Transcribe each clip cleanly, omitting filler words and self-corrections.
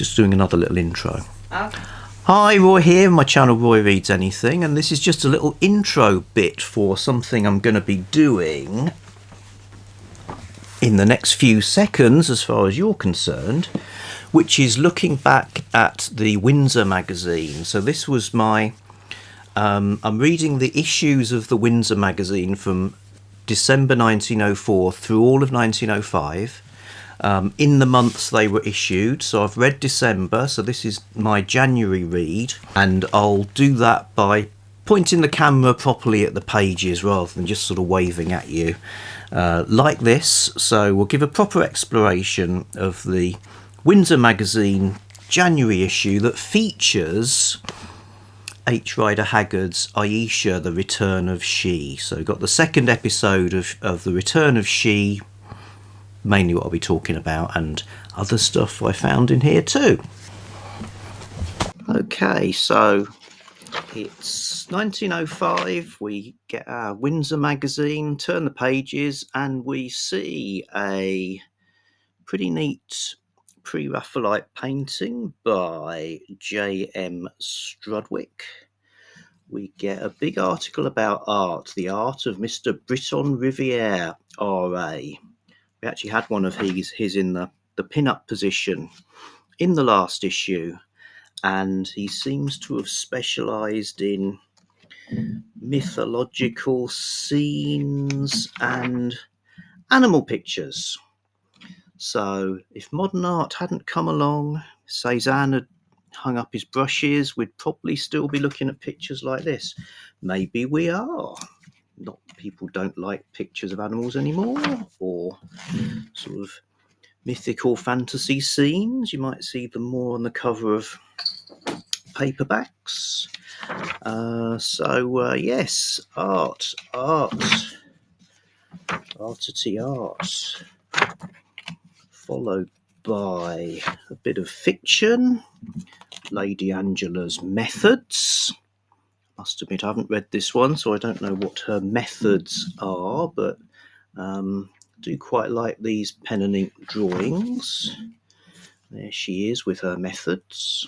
Just doing another little intro. Okay. Hi, Roy here, my channel Roy Reads Anything, and this is just a little intro bit for something I'm going to be doing in the next few seconds as far as you're concerned, which is looking back at the Windsor magazine. So this was my... I'm reading the issues of the Windsor magazine from December 1904 through all of 1905. In the months they were issued, so I've read December, so this is my January read, and I'll do that by pointing the camera properly at the pages rather than just sort of waving at you like this. So we'll give a proper exploration of the Windsor magazine January issue that features H. Rider Haggard's Ayesha, The Return of She. So we've got the second episode of The Return of She, mainly what I'll be talking about, and other stuff I found in here too. Okay, so it's 1905, we get our Windsor magazine, turn the pages, and we see a pretty neat pre-Raphaelite painting by J.M. Strudwick. We get a big article about art, the art of Mr. Britton Riviere, R.A. We actually had one of his in the pin-up position in the last issue, and he seems to have specialised in mythological scenes and animal pictures. So if modern art hadn't come along, Cézanne had hung up his brushes, we'd probably still be looking at pictures like this. Maybe we are. Not people don't like pictures of animals anymore, or sort of mythical fantasy scenes. You might see them more on the cover of paperbacks. Yes, art, followed by a bit of fiction, Lady Angela's methods. Must admit I haven't read this one, so I don't know what her methods are, but do quite like these pen and ink drawings. There she is with her methods.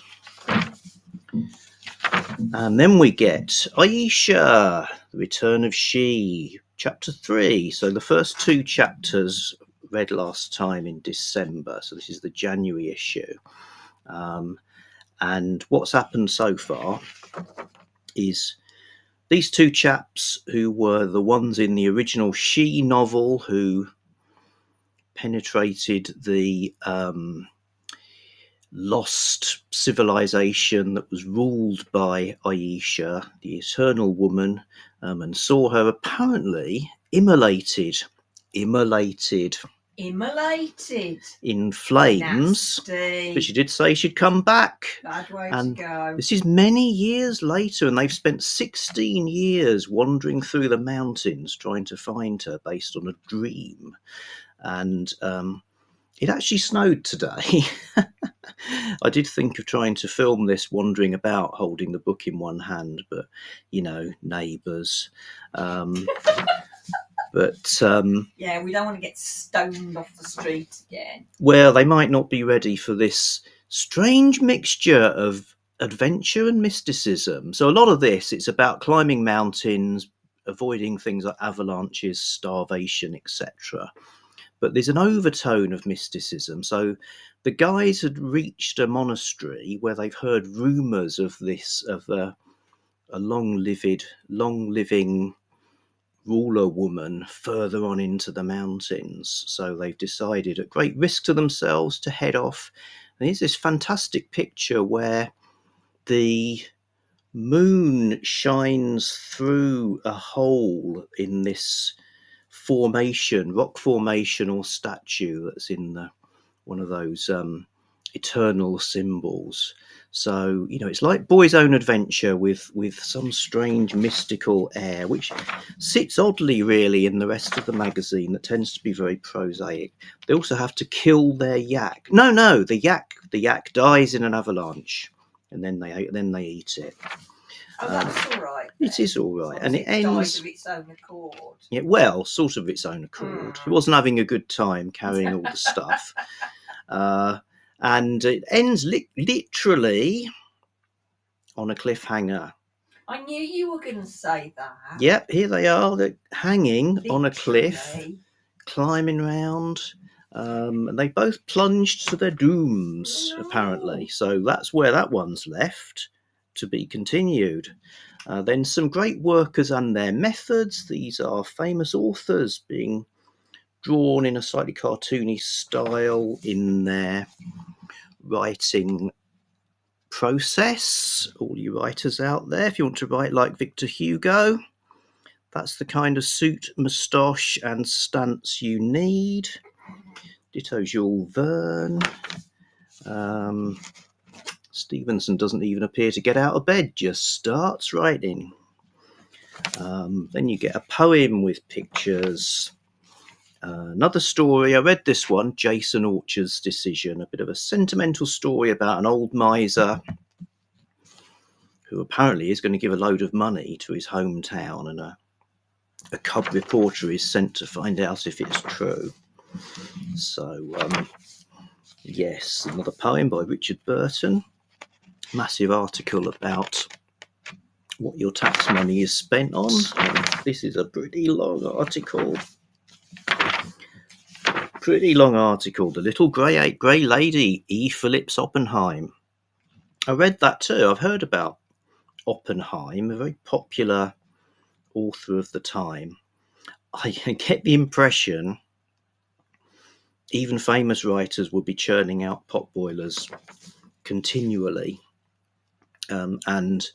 And then we get Ayesha, The Return of She, chapter 3. So the first two chapters read last time in December, so this is the January issue. And what's happened so far is these two chaps, who were the ones in the original She novel who penetrated the lost civilization that was ruled by Ayesha, the eternal woman, and saw her apparently immolated in flames. Nasty. But she did say she'd come back. Bad way And to go. this is many years later, and they've spent 16 years wandering through the mountains trying to find her based on a dream. And it actually snowed today. I did think of trying to film this wandering about holding the book in one hand, but, you know, neighbours. But yeah, we don't want to get stoned off the street again. Well, they might not be ready for this strange mixture of adventure and mysticism. So a lot of this, it's about climbing mountains, avoiding things like avalanches, starvation, etc. But there's an overtone of mysticism. So the guys had reached a monastery where they've heard rumours of this, of a long-living ruler woman further on into the mountains. So they've decided, at great risk to themselves, to head off. And here's this fantastic picture where the moon shines through a hole in this rock formation or statue that's in one of those eternal symbols. So, you know, it's like Boy's Own Adventure with some strange mystical air, which sits oddly, really, in the rest of the magazine that tends to be very prosaic. They also have to kill their yak. No, the yak dies in an avalanche, and then they eat it. Oh, that's all right. It is all right, and it ends ends of its own accord. Yeah, well, sort of its own accord. It wasn't having a good time carrying all the stuff. And it ends literally on a cliffhanger. I knew you were going to say that. Yep, here they are, they're hanging on a cliff, Literally. climbing round. And they both plunged to their dooms, apparently. So that's where that one's left, to be continued. Then some great workers and their methods. These are famous authors being drawn in a slightly cartoony style in their writing process. All you writers out there, if you want to write like Victor Hugo, that's the kind of suit, moustache and stance you need. Ditto Jules Verne. Stevenson doesn't even appear to get out of bed, just starts writing. Then you get a poem with pictures. Another story, I read this one, Jason Orchard's Decision, a bit of a sentimental story about an old miser who apparently is going to give a load of money to his hometown, and a cub reporter is sent to find out if it's true. So, yes, another poem by Richard Burton. Massive article about what your tax money is spent on. This is a pretty long article. The Little Grey Lady, E. Phillips Oppenheim. I read that too. I've heard about Oppenheim, a very popular author of the time. I get the impression even famous writers would be churning out potboilers continually. And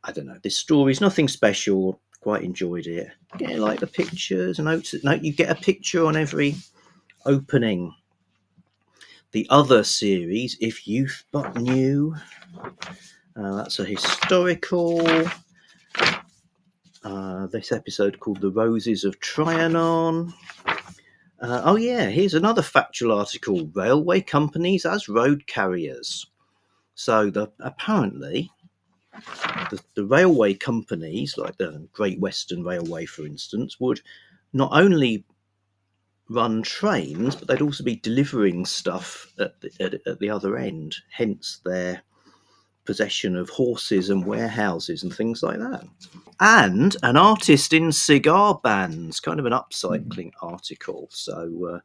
I don't know, this story's nothing special. Quite enjoyed it. Yeah, like the pictures. You get a picture on every opening. The other series, If Youth But Knew, that's a historical. This episode called The Roses of Trianon. Oh yeah, here's another factual article, Railway Companies as Road Carriers. So apparently the railway companies, like the Great Western Railway for instance, would not only run trains, but they'd also be delivering stuff at the other end, hence their possession of horses and warehouses and things like that. And an artist in cigar bands, kind of an upcycling article. So,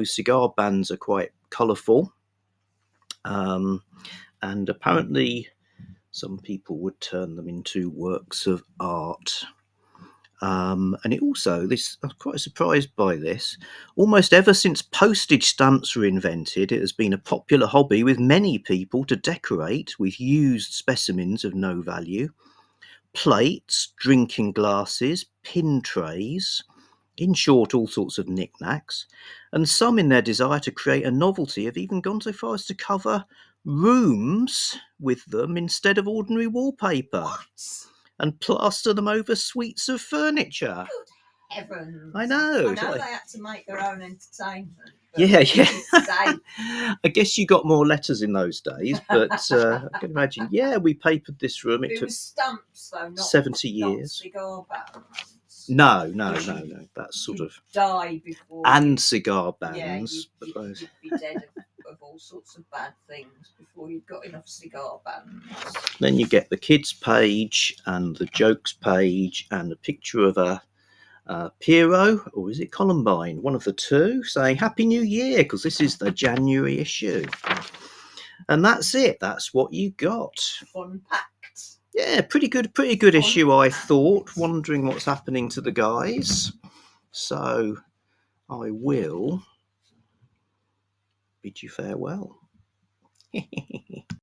cigar bands are quite colourful. And apparently some people would turn them into works of art. And it also, I was quite surprised by this, almost ever since postage stamps were invented, it has been a popular hobby with many people to decorate with used specimens of no value, plates, drinking glasses, pin trays, in short, all sorts of knickknacks, and some in their desire to create a novelty have even gone so far as to cover rooms with them instead of ordinary wallpaper. What? And plaster them over suites of furniture. Good heavens. I know. They had to make their own entertainment. Yeah. I guess you got more letters in those days, but I can imagine. Yeah, we papered this room. It took stamps, though, not 70 years. Not cigar bands. No. That's sort of die before. And cigar bands. Yeah, you'd be dead of all sorts of bad things before you'd got enough cigar bands. Then you get the kids page and the jokes page and a picture of a Pierrot, or is it Columbine? One of the two, saying Happy New Year, because this is the January issue. And that's it. That's what you got. Fun packed. Yeah, pretty good issue, I thought. Wondering what's happening to the guys. So I will bid you farewell.